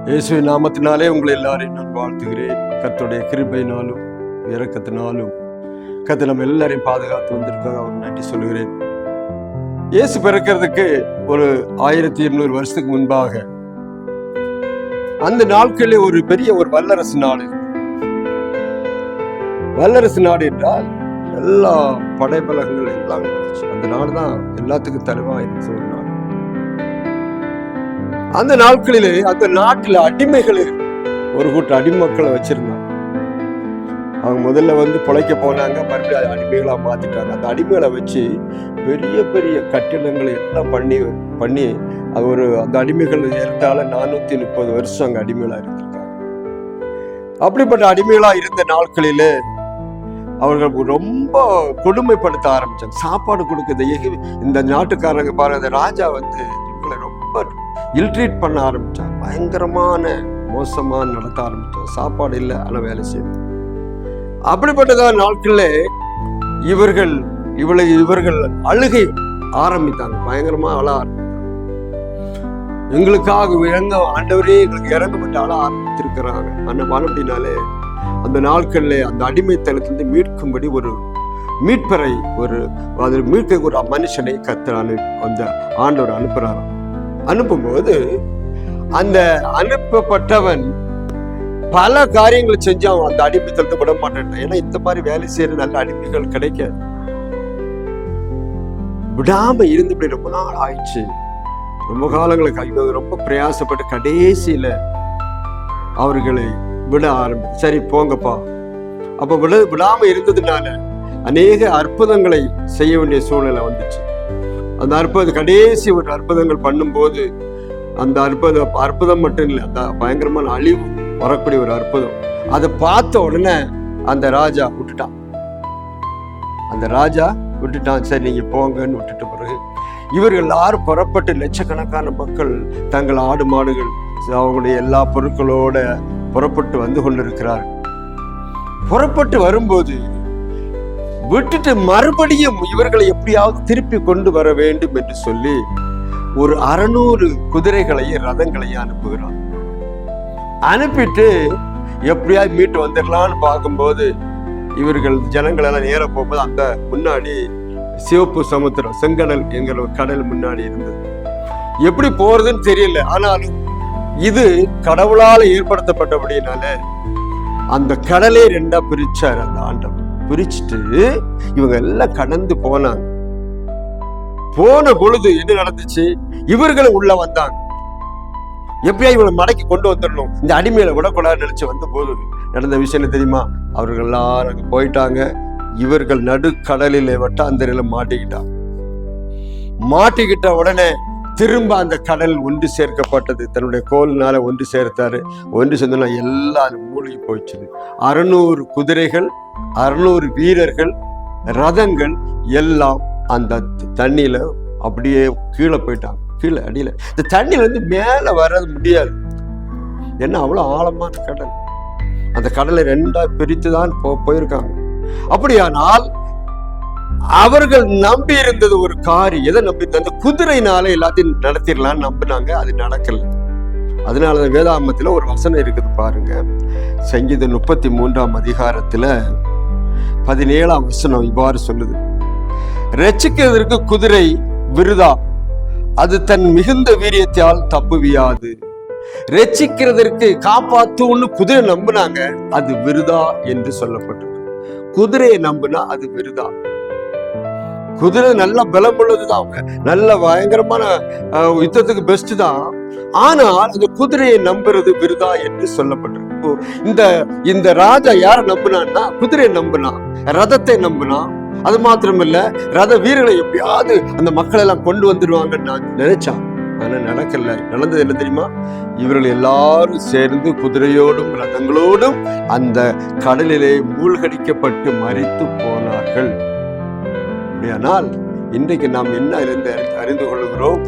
இயேசுவின் நாமத்தினாலே உங்களை எல்லாரையும் நான் வாழ்த்துகிறேன். கர்த்தருடைய கிருபையினாலும் இரக்கத்தினாலும் கர்த்தர் நம்ம எல்லாரையும் பாதுகாத்து வந்திருக்காங்க. அவர் நன்றி சொல்லுகிறேன். இயேசு பிறக்கிறதுக்கு ஒரு 1200 வருஷத்துக்கு முன்பாக அந்த நாட்களில் ஒரு பெரிய ஒரு வல்லரசு நாடு. வல்லரசு நாடு என்றால் எல்லா படைபலங்கள் எல்லாம் இருந்துச்சு. அந்த நாடு தான் எல்லாத்துக்கும் தலைவா இருந்துச்சு ஒரு நாடு. அந்த நாட்களிலே அந்த நாட்டில் அடிமைகள் ஒரு கூட்டம் அடிமக்களை வச்சிருந்தாங்க. அவங்க முதல்ல பிழைக்க போனாங்க, மறுபடியும் அடிமைகளா மாத்திட்டாங்க. அந்த அடிமைகளை வச்சு பெரிய பெரிய கட்டிடங்களை எல்லாம் பண்ணி அது அந்த அடிமைகள் இருந்தால 430 வருஷம் அங்க அடிமைகளா இருந்திருக்காங்க. அப்படிப்பட்ட அடிமைகளா இருந்த நாட்களிலே அவர்கள் ரொம்ப கொடுமைப்படுத்த ஆரம்பிச்சாங்க. சாப்பாடு கொடுக்குறது இந்த நாட்டுக்காரங்க பாருங்க, ராஜா இவங்களை ரொம்ப இல்ட்ரீட் பண்ண ஆரம்பிச்சாங்க. பயங்கரமான மோசமான நடத்த ஆரம்பிச்சாங்க. சாப்பாடு இல்லை, ஆனால் வேலை செய்யணும். அப்படிப்பட்டதான் நாட்கள்ல இவர்கள் அழுகை ஆரம்பித்தாங்க. பயங்கரமா அழ ஆரம்பித்தாங்க. எங்களுக்காக ஆண்டவரே எங்களுக்கு இறங்கப்பட்டு அழ ஆரம்பித்திருக்கிறாங்க. அப்படின்னாலே அந்த நாட்கள்ல அந்த அடிமைத்தனத்திலிருந்து மீட்கும்படி ஒரு மீட்பரை அதில் மீட்க ஒரு மனுஷனை கர்த்தர் அந்த ஆண்டவர் அனுப்புறாராம். அனுப்பும்போது அந்த அனுப்பப்பட்டவன் பல காரியங்களை செஞ்சு அவன் அந்த அடிமைத்தனத்தை விட மாட்டான். ஏன்னா இந்த மாதிரி வேலை செய்யற நல்ல அடிமைகள் கிடைக்காது. விடாம இருந்து இப்படி ரொம்ப நாள் ஆயிடுச்சு. ரொம்ப காலங்களுக்கு ரொம்ப பிரயாசப்பட்டு கடைசியில அவர்களை விட ஆரம்பிச்சு. சரி போங்கப்பா. அப்ப விடாம இருந்ததுனால அநேக அற்புதங்களை செய்ய வேண்டிய சூழ்நிலை வந்துச்சு. அந்த கடைசி ஒரு அற்புதங்கள் பண்ணும்போது அந்த அற்புதம் மட்டும் இல்லை, அந்த பயங்கரமான அழிவு வரக்கூடிய ஒரு அற்புதம். அதை பார்த்த உடனே அந்த ராஜா விட்டுட்டான். சரி நீங்க போங்கன்னு விட்டுட்டு பிறகு இவர்கள் எல்லாரும் புறப்பட்டு லட்சக்கணக்கான மக்கள் தங்கள் ஆடு மாடுகள் அவங்களுடைய எல்லா பொருட்களோட புறப்பட்டு வந்து கொண்டிருக்கிறார்கள். புறப்பட்டு வரும்போது விட்டுட்டு மறுபடியும் இவர்களை எப்படியாவது திருப்பி கொண்டு வர வேண்டும் என்று சொல்லி ஒரு 600 குதிரைகளையும் ரதங்களையும் அனுப்புகிறான். அனுப்பிட்டு எப்படியாவது மீட்டு வந்துடலான்னு பார்க்கும்போது இவர்கள் ஜனங்கள் எல்லாம் நேர போகும்போது அந்த முன்னாடி சிவப்பு சமுத்திரம் செங்கடல் என்கிற ஒரு கடல் முன்னாடி இருந்தது. எப்படி போறதுன்னு தெரியல. ஆனாலும் இது கடவுளால் ஏற்படுத்தப்பட்டபடினால அந்த கடலை 2ஆ பிரிச்சார் அந்த ஆண்டவர். பிரிச்சுட்டு இவங்க எல்லாம் கடந்து போனாங்க. போன பொழுது என்ன நடந்துச்சு? இவர்களும் உள்ள வந்தாங்க. எப்படியா இவங்களை மடக்கி கொண்டு வந்துடணும், இந்த அடிமையில விடக்கூடாதுன்னு நினைச்சு வந்த போது நடந்த விஷயம் தெரியுமா? அவர்கள் எல்லாரும் அங்க போயிட்டாங்க. இவர்கள் நடுக்கடலில் வட்டாந்தரையில மாட்டிக்கிட்ட உடனே திரும்ப அந்த கடல் ஒன்று சேர்க்கப்பட்டது. தன்னுடைய கோல்னால ஒன்று சேர்த்தாரு. ஒன்று சேர்ந்தா எல்லாரும் மூழ்கி போயிடுச்சு. 600 குதிரைகள், 600 வீரர்கள், ரதங்கள் எல்லாம் அந்த தண்ணியில அப்படியே கீழே போயிட்டாங்க. கீழே அடியில இந்த தண்ணியில மேல வர முடியாது. ஏன்னா அவ்வளவு ஆழமான கடல். அந்த கடலை 2ஆ பிரித்துதான் போயிருக்காங்க. அப்படியானால் அவர்கள் நம்பி இருந்தது ஒரு காரியம். எதை நம்பி? அந்த குதிரைனால எல்லாத்தையும் நடத்திடலாம்னு நம்பினாங்க. அது நடக்கல. அதனாலதான் வேதாகமத்துல ஒரு வசனம் இருக்குது பாருங்க. சங்கீதம் 33ஆம் அதிகாரத்துல 17ஆம் வசனம் இவ்வாறு சொல்லுது: ரட்சிக்கிறதற்கு குதிரை விருதா, அது தன் மிகுந்த வீரியத்தால் தப்புவியாது. ரட்சிக்கிறதற்கு காப்பாத்துன்னு குதிரை நம்பினாங்க, அது விருதா என்று சொல்லப்பட்டது. குதிரையை நம்பினா அது விருதா. குதிரை நல்ல பலம் உள்ளதுதான், நல்ல பயங்கரமான யுத்தத்துக்கு பெஸ்ட் தான். ஆனால் அந்த குதிரையை நம்புறது விருதா என்று சொல்லப்பட்டிருக்கு. இந்த ராஜா யார நம்பினான்னா குதிரையை நம்பினான், ரதத்தை நம்பினான். அது மாத்திரமில்ல, ரத வீரர்களை எப்படியாவது அந்த மக்கள் எல்லாம் கொண்டு வந்துடுவாங்கன்னு நான் நினைச்சான். ஆனா நடக்கல. நடந்தது என்ன தெரியுமா? இவர்கள் எல்லாரும் சேர்ந்து குதிரையோடும் ரதங்களோடும் அந்த கடலிலே மூழ்கடிக்கப்பட்டு மரித்து போனார்கள். அப்படியானால் இன்றைக்கு நாம் என்ன அறிந்து கொள்கிறோம்?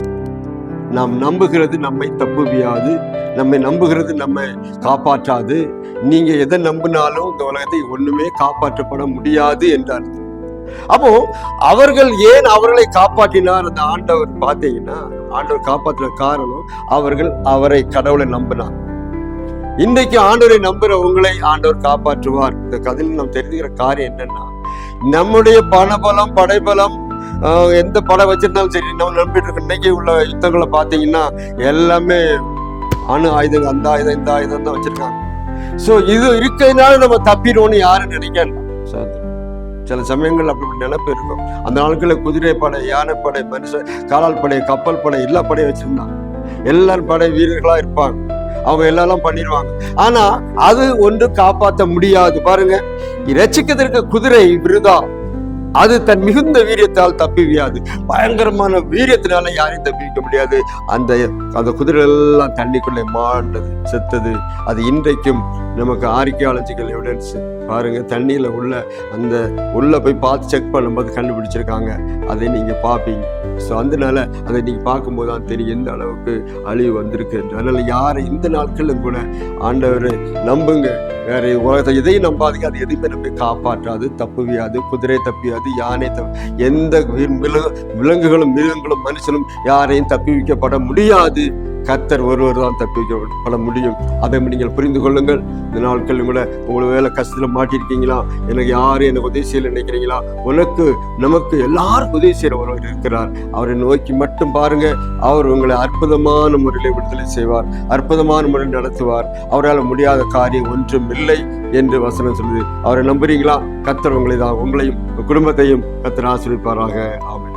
நாம் நம்புகிறது நம்மை தப்புவியாது, நம்மை நம்புகிறது நம்மை காப்பாற்றாது. நீங்க எதை நம்பினாலும் இந்த உலகத்தை ஒண்ணுமே காப்பாற்றப்பட முடியாது என்றார். அப்போ அவர்கள் ஏன் அவர்களை காப்பாற்றினார் அந்த ஆண்டவர்? பார்த்தீங்கன்னா ஆண்டவர் காப்பாற்றின காரணம், அவர்கள் கடவுளை நம்பினார். இன்றைக்கு ஆண்டவரை நம்புற உங்களை ஆண்டவர் காப்பாற்றுவார். இந்த கதையில் நாம் தெரிஞ்சுக்கிற காரியம் என்னன்னா, நம்முடைய பணபலம் படைபலம் எந்த படம் வச்சிருந்தாலும் சரி, நம்ம நம்பிட்டு இருக்க இன்னைக்கு உள்ள யுத்தங்களை பார்த்தீங்கன்னா எல்லாமே அணு ஆயுதங்கள், அந்த ஆயுதம் இந்த ஆயுதம் தான் வச்சிருக்காங்க. ஸோ இது இருக்கிறதுனால நம்ம தப்பிடுவோம்னு யாரும் நினைக்கலாம். சில சமயங்கள் அப்படி நினைப்பு இருக்கும். அந்த நாட்களில் குதிரை படை, யானைப்படை, காலால் படை, கப்பல் படை, எல்லா படையும் வச்சிருந்தாங்க. எல்லாரும் படை வீரர்களா இருப்பாங்க. அவங்க எல்லாம் பண்ணிடுவாங்க. ஆனா அது ஒன்று காப்பாற்ற முடியாது. பாருங்க, ரட்சிக்கிறதுக்கு குதிரை விருதா, அது தன் மிகுந்த வீரியத்தால் தப்பிவியாது. பயங்கரமான வீரியத்தினால யாரையும் தப்பிக்க முடியாது. அந்த குதிரை எல்லாம் தண்ணிக்குள்ளே மாண்டது, செத்தது. அது இன்றைக்கும் நமக்கு ஆர்கியாலஜிக்கல் எவிடன்ஸ் பாருங்க, தண்ணியில உள்ள போய் பார்த்து செக் பண்ணும்போது கண்டுபிடிச்சிருக்காங்க. அதை நீங்க பார்ப்பீங்க. ஸோ அதனால அதை நீங்க பார்க்கும்போது தான் தெரியும் எந்த அளவுக்கு அழிவு வந்திருக்கு. அதனால யாரை இந்த நாட்களும் கூட ஆண்டவரை நம்புங்க. வேற உலகத்தை எதையும் நம்பாதீங்க. அது எதுவுமே நம்ம காப்பாற்றாது, தப்புவியாது. குதிரை தப்பியாது, யானை எந்த விலங்குகளும் மிருகங்களும் மனுஷனும் யாரையும் தப்பி வைக்கப்பட முடியாது. கர்த்தர் ஒருவர் தான் தப்பி வைக்கப்பட முடியும். அதை நீங்கள் புரிந்து கொள்ளுங்கள். இந்த நாட்கள் கூட உங்களுக்கு வேலை கஷ்டத்தில் மாட்டிருக்கீங்களா? எனக்கு யாரும் எனக்கு உதவி செய்யல நினைக்கிறீங்களா? நமக்கு எல்லாரும் உதவி செய்கிற ஒருவர் இருக்கிறார். அவரை நோக்கி மட்டும் பாருங்க. அவர் உங்களை அற்புதமான முறையில் விடுதலை செய்வார், அற்புதமான முறையில் நடத்துவார். அவரால் முடியாத காரியம் ஒன்றும் இல்லை என்று வசனம் சொல்லுது. அவரை நம்புறீங்களா? கர்த்தர் உங்களையும் குடும்பத்தையும் கர்த்தர் ஆசீர்வதிப்பாராக. ஆமென்.